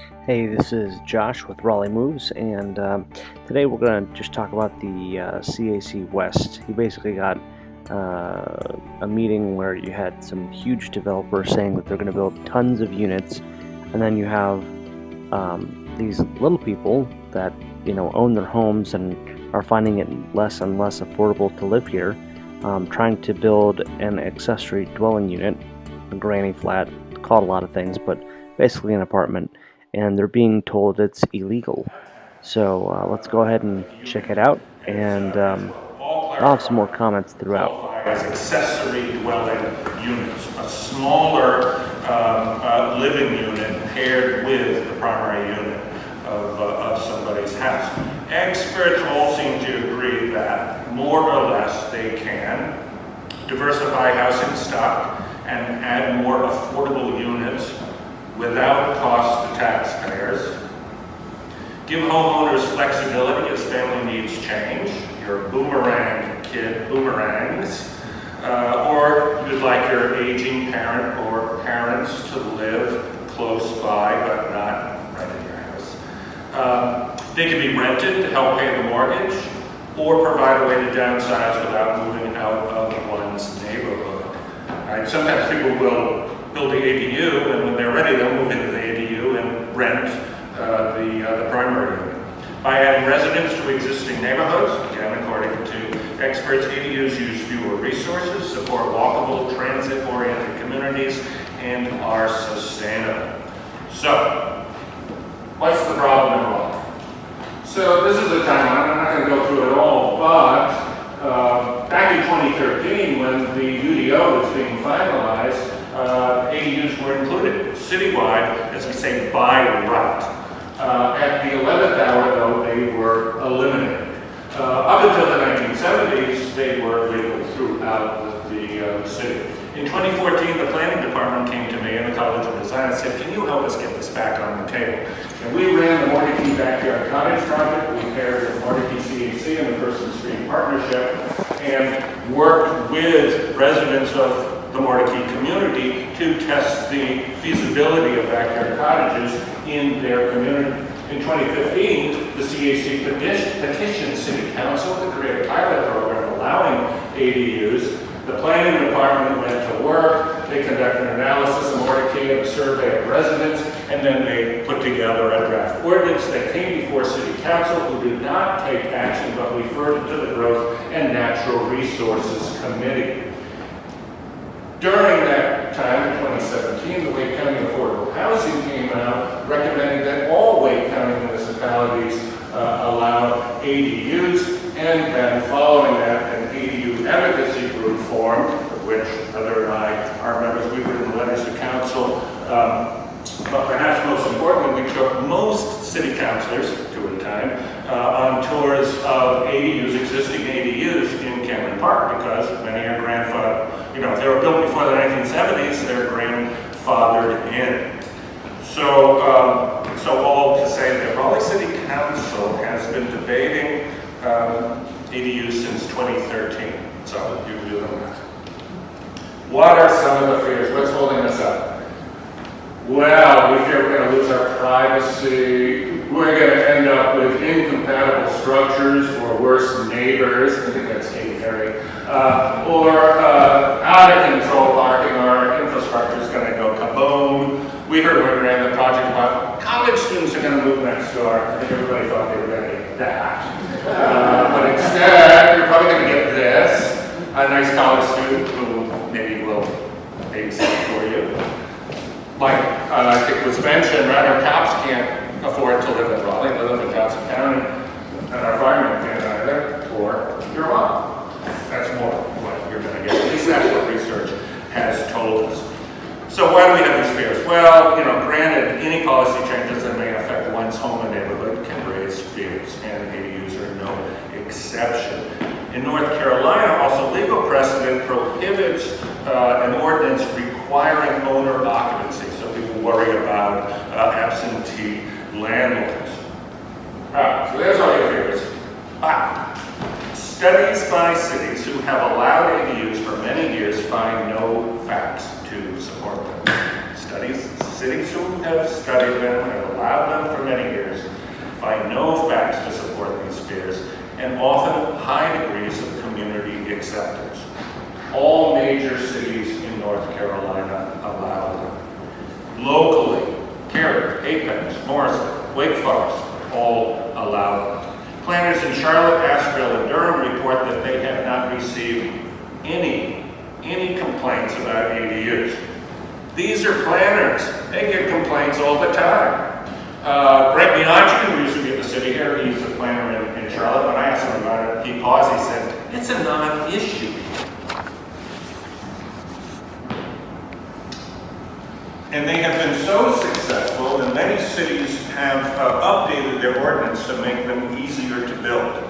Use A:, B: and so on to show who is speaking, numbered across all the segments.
A: Hey, this is Josh with Raleigh Moves, and today we're going to just talk about the CAC West. You basically got a meeting where you had some huge developers saying that they're going to build tons of units, and then you have these little people that own their homes and are finding it less and less affordable to live here, trying to build an accessory dwelling unit, a granny flat, called a lot of things, but basically an apartment. And they're being told it's illegal. So let's go ahead and check it out, and I'll have some more comments throughout.
B: As accessory dwelling units, a smaller living unit paired with the primary unit of somebody's house. Experts all seem to agree that more or less they can diversify housing stock and add more affordable units without cost to taxpayers. Give homeowners flexibility as family needs change. Your boomerang kid boomerangs. Or you'd like your aging parent or parents to live close by but not renting your house. They can be rented to help pay the mortgage or provide a way to downsize without moving out of one's neighborhood. Right? Sometimes people will build the ADU, and when they're ready, they'll move into the ADU and rent the primary unit. By adding residents to existing neighborhoods, again, according to experts, ADUs use fewer resources, support walkable, transit-oriented communities, and are sustainable. So, what's the problem involved? So this is a timeline. I'm not going to go through it all, but back in 2013, when the UDO was being finalized, ADUs were included citywide, as we say, by right. At the 11th hour, though, they were eliminated. Up until the 1970s, they were legal throughout the city. In 2014, the planning department came to me in the College of Design and said, "Can you help us get this back on the table?" And we ran the Mordecai Backyard Cottage project. We paired with Mordecai CAC and the Person Street Partnership and worked with residents of the Mordecai community to test the feasibility of backyard cottages in their community. In 2015, the CAC petitioned City Council to create a pilot program allowing ADUs. The planning department went to work. They conducted an analysis of Mordecai and a survey of residents, and then they put together a draft ordinance that came before City Council, who did not take action but referred it to the Growth and Natural Resources Committee. During that time, in 2017, the Wake County Affordable Housing came out recommending that all Wake County municipalities allow ADUs, and then following that, an ADU advocacy group formed, of which Heather and I are members. We've written letters to council, but perhaps most importantly, we took most city councilors, two at a time, on tours of ADUs, existing ADUs in Cameron Park, because many are grandfathered. If they were built before the 1970s, they're grandfathered in. So all to say that Raleigh City Council has been debating ADUs since 2013. So you do that. What are some of the fears? What's holding us up? Well, we fear we're going to lose our privacy. We're going to end up with incompatible structures or worse, neighbors. I think that's Katy Perry. Or out of control parking. Our infrastructure is going to go kaboom. We heard when we ran the project about college students are going to move next door. I think everybody thought they were going to get that. But instead, you're probably going to get this. A nice college student who maybe will babysit for you. Like I think was mentioned, right? Our cops can't afford to live in Raleigh, they live in Johnson County, and our firemen can't either, or your mom. That's more what you're going to get. At least that's what research has told us. So why do we have these fears? Well, granted, any policy changes that may affect one's home and neighborhood can raise fears, and ADUs are no exception. In North Carolina, also legal precedent prohibits an ordinance requiring owner occupancy, so people worry about absentee landlords. So there's all your fears. Studies by cities who have allowed ADUs for many years find no facts to support them. Cities who have studied them and allowed find no facts to support these fears, and often high degrees of community acceptance. All major cities in North Carolina allow them. Locally, Cary, Apex, Morrisville, Wake Forest, all allow them. Planners in Charlotte, Asheville, and Durham report that they have not received any complaints about ADUs. These are planners. They get complaints all the time. Brett Bianchi, who used to be in the city here, he's a planner in Charlotte. When I asked him about it, he paused, he said, it's a non-issue. And they have been so successful that many cities have updated their ordinance to make them easier to build.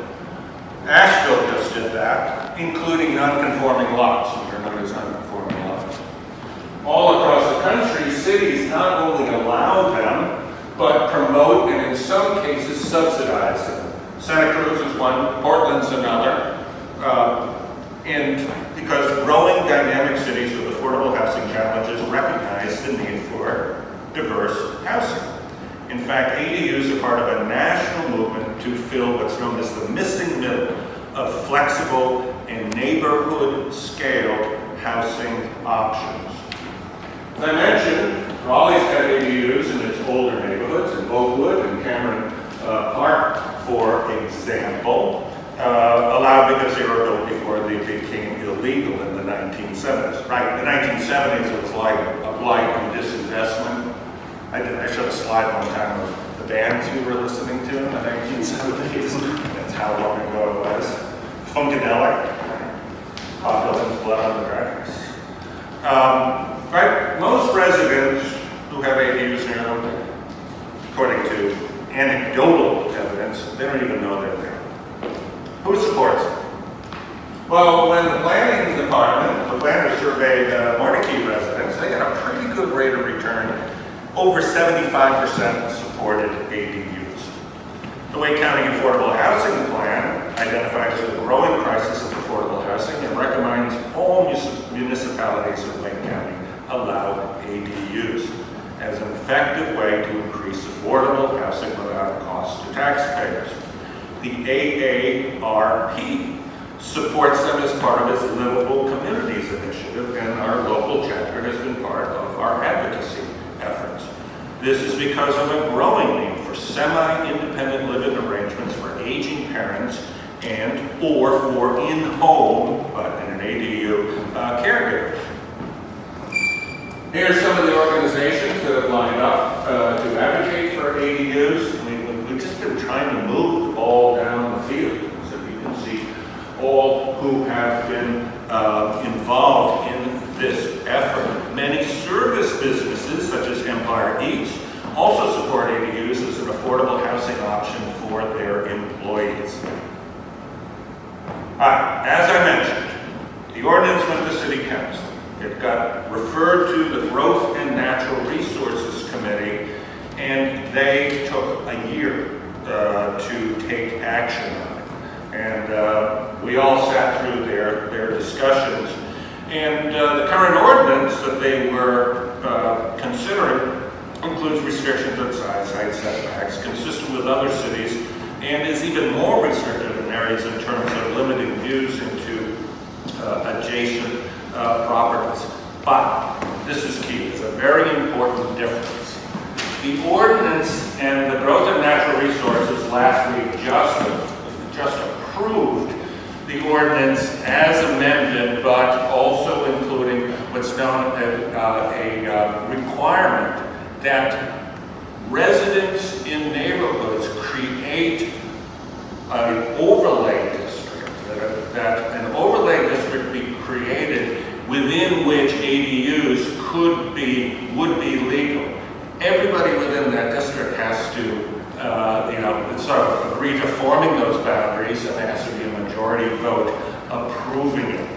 B: Asheville just did that, including non-conforming lots, which are known as non-conforming lots. All across the country, cities not only allow them, but promote and in some cases subsidize them. Santa Cruz is one, Portland's another. And because growing dynamic cities with affordable housing challenges recognize the need for diverse housing. In fact, ADUs are part of a national movement to fill what's known as the missing middle of flexible and neighborhood-scaled housing options. As I mentioned, Raleigh's got ADUs in its older neighborhoods, in Oakwood and Cameron Park, for example. Allowed because they were built before they became illegal in the 1970s. Right, in the 1970s it was like a blight and disinvestment. I showed a slide one time of the bands we were listening to in the 1970s. That's how long ago it was. Funkadelic, Hot Buildings, Blood on the Tracks. Right, most residents who have ADUs near them, according to anecdotal evidence, they don't even know they're there. Who supports it? Well, when the planning department, the planners surveyed Marquee residents, they got a pretty good rate of return. Over 75% supported ADUs. The Wake County Affordable Housing Plan identifies a growing crisis of affordable housing and recommends all municipalities in Wake County allow ADUs as an effective way to increase affordable housing without cost to taxpayers. The AARP supports them as part of its Livable Communities initiative, and our local chapter has been part of our advocacy efforts. This is because of a growing need for semi-independent living arrangements for aging parents and or for in-home, but in an ADU, caregivers. Here are some of the organizations that have lined up to advocate for ADUs. We've just been trying to move the ball down the field, so you can see all who have been involved in this effort. Many service businesses, such as Empire Eats, also support ADUs as an affordable housing option for their employees. As I mentioned, the ordinance went to City Council. It got referred to the Growth and Natural Resources Committee, and they took a year to take action on it. And we all sat through their discussions. And the current ordinance that they were considering includes restrictions on size, height, setbacks, consistent with other cities, and is even more restrictive in areas in terms of limiting views into adjacent properties. But this is key. It's a very important difference. The ordinance and the Growth and Natural Resources last week just approved the ordinance as amended, but also including what's known as a requirement that residents in neighborhoods create an overlay district, that an overlay district be created within which ADUs would be legal. Everybody within that district has to sort of agree to forming those boundaries, and there has to be a majority vote approving it.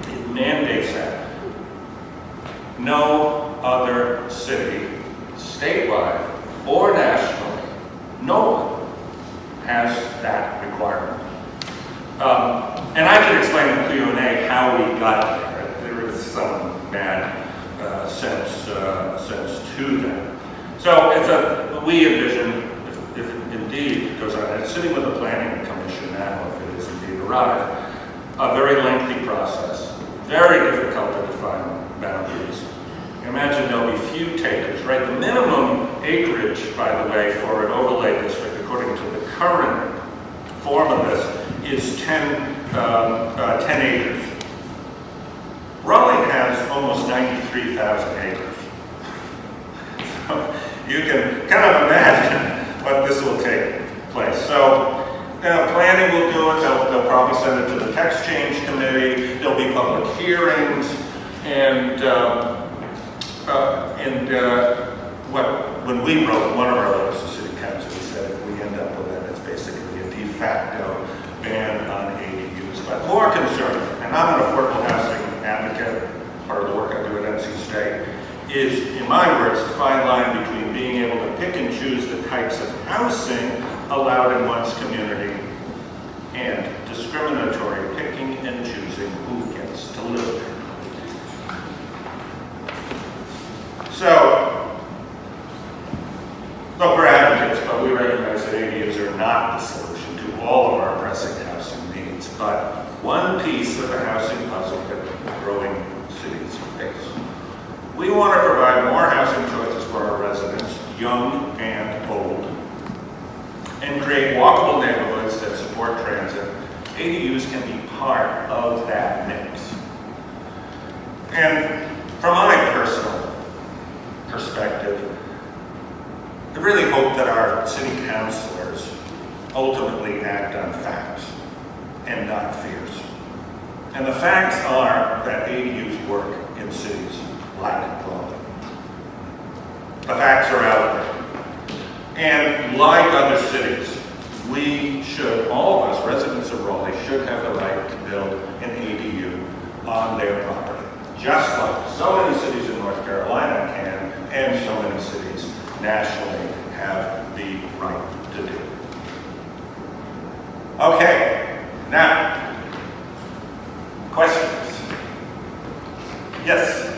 B: It mandates that. No other city, statewide or nationally, no one has that requirement. And I can explain in Q&A how we got there. There is some mad sense to that. So we envision, if indeed survive a very lengthy process, very difficult to define boundaries. Imagine there'll be few takers, right? The minimum acreage, by the way, for an overlay district, according to the current form of this, is 10 acres. Raleigh has almost 93,000 acres. So you can kind of imagine what this will take place. So planning will do it. They'll probably send it to the text change committee. There'll be public hearings, and when we wrote one of our letters to City Council, we said if we end up with it, it's basically a de facto ban on ADUs. But more concerning, and I'm an affordable housing advocate, part of the work I do at NC State, is, in my words, the fine line between being able to pick and choose the types of housing allowed in one's community and discriminatory picking and choosing who gets to live there. So, look, we're advocates, but we recognize that ADUs are not the solution to all of our pressing housing needs, but one piece of the housing puzzle that growing cities face. We want to provide more housing choices for our residents, young and old, and create walkable neighborhoods that support transit. ADUs can be part of that mix. And from my personal perspective, I really hope that our city councilors ultimately act on facts and not fears. And the facts are that ADUs work in cities like Raleigh. The facts are out there. And like other cities, we should, all of us, residents of Raleigh, should have the right to build an ADU on their property. Just like so many cities in North Carolina can, and so many cities nationally have the right to do. Okay, now, questions? Yes?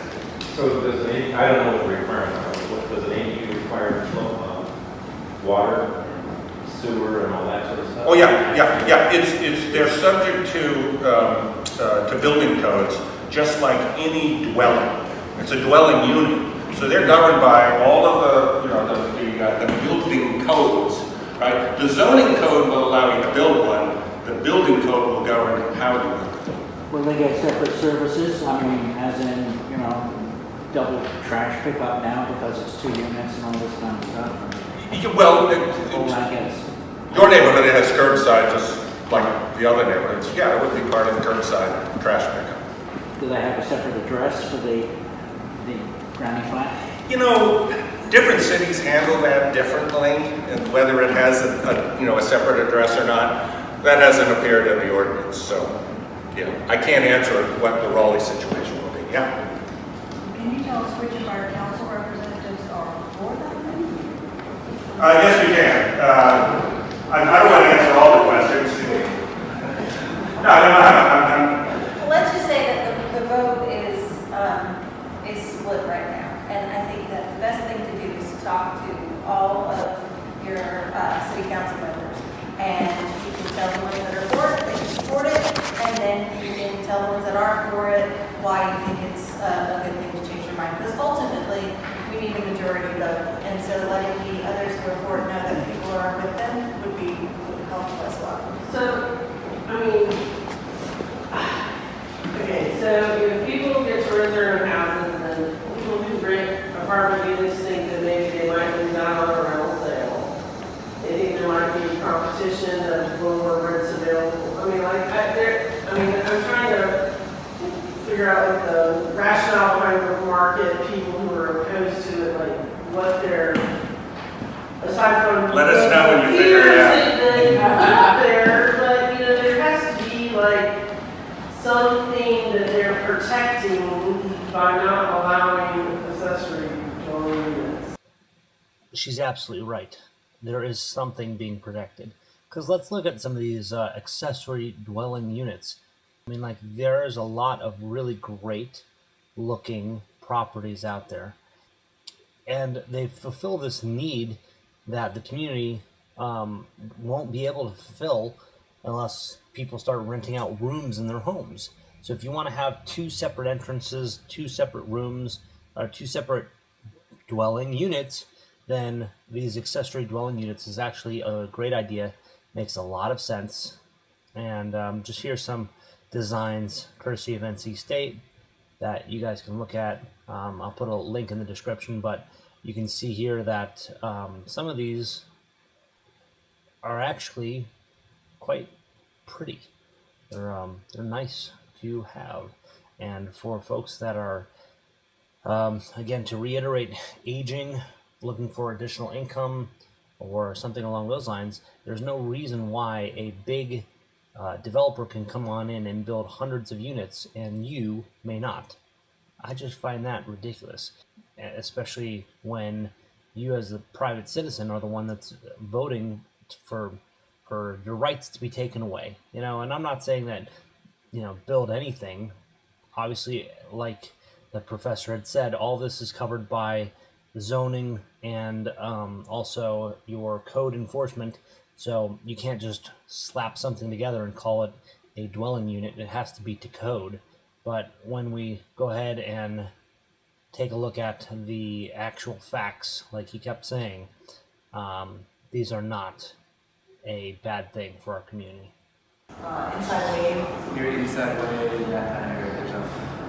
C: So does I don't know what the requirements are. What does an ADU require? Water, sewer, and all that sort of stuff?
B: Oh yeah. They're subject to building codes, just like any dwelling. It's a dwelling unit, so they're governed by all of the building codes, right? The zoning code will allow you to build one. The building code will govern how you build.
D: Will they get separate services? I mean, as in, double trash pickup now because it's 2 units and all this kind of stuff?
B: Well,
D: I guess.
B: your neighborhood has curbside, just like the other neighborhoods. Yeah, it would be part of the curbside trash pickup.
D: Do they have a separate address for the granny flat?
B: Different cities handle that differently, and whether it has a separate address or not, that hasn't appeared in the ordinance. So, I can't answer what the Raleigh situation will be. Yeah.
E: Can you tell us which of our council representatives are for that?
B: Yes, we can. I don't want to answer all the questions. No,
E: Well, let's just say that the vote is split right now, and I think that the best thing to do is to talk to all of your city council members, and you can tell the ones that are for it, they can support it, and then you can tell the ones that aren't for it why you think it's a good thing to change your mind. Because ultimately, we need a majority vote, and so letting the others who are for it know that people are with them would helpful as well.
F: So, okay, so if people get to rent their own houses, and people who rent apartment units think that maybe they might lose out on a rental sale. They think there might be competition of lower rents available. I'm trying to figure out what the rationale behind the market, people who are opposed to it, like what they're, aside from
B: let us know when you figure it
F: out there, but there has to be like something that they're protecting by not allowing accessory dwelling units.
A: She's absolutely right. There is something being protected. Because let's look at some of these accessory dwelling units. There is a lot of really great looking properties out there. And they fulfill this need that the community won't be able to fulfill unless people start renting out rooms in their homes. So if you want to have two separate entrances, two separate rooms, or two separate dwelling units, then these accessory dwelling units is actually a great idea. Makes a lot of sense. And just here's some designs courtesy of NC State that you guys can look at. I'll put a link in the description, but you can see here that some of these are actually quite pretty. They're nice to have, and for folks that are again, to reiterate, aging, looking for additional income, or something along those lines, there's no reason why a big developer can come on in and build hundreds of units and you may not. I just find that ridiculous, especially when you as the private citizen are the one that's voting for your rights to be taken away. And I'm not saying that, build anything. Obviously, like the professor had said, all this is covered by zoning and also your code enforcement. So you can't just slap something together and call it a dwelling unit. It has to be to code. But when we go ahead and take a look at the actual facts, like he kept saying, these are not a bad thing for our community.
G: Inside Wave. Near Inside Wave, in that kind of area, there's an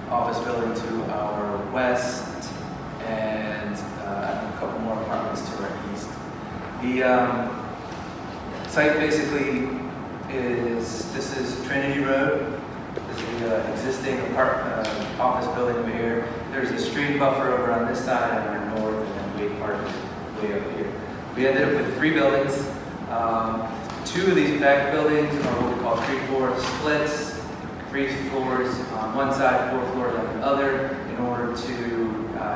G: office building to our west and a couple more apartments to our east. The site basically this is Trinity Road. This is the existing office building over here. There's a stream buffer over on this side and our north, and then Wade Park is way up here. We ended up with 3 buildings. 2 of these back buildings are what we call 3-floor splits. 3 floors on one side, 4 floors on the other, in order to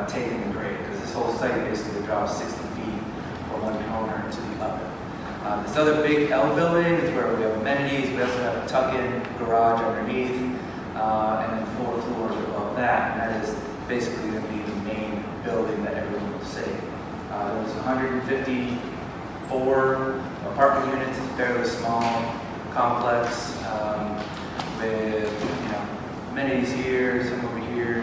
G: take in the grade, because this whole site basically drops 60 feet from one corner to the other. This other big L building is where we have amenities. We also have a tuck-in garage underneath, and then 4 floors above that, and that is basically going to be the main building that everyone will see. There's 154 apartment units. It's a fairly small complex with amenities here, some over here.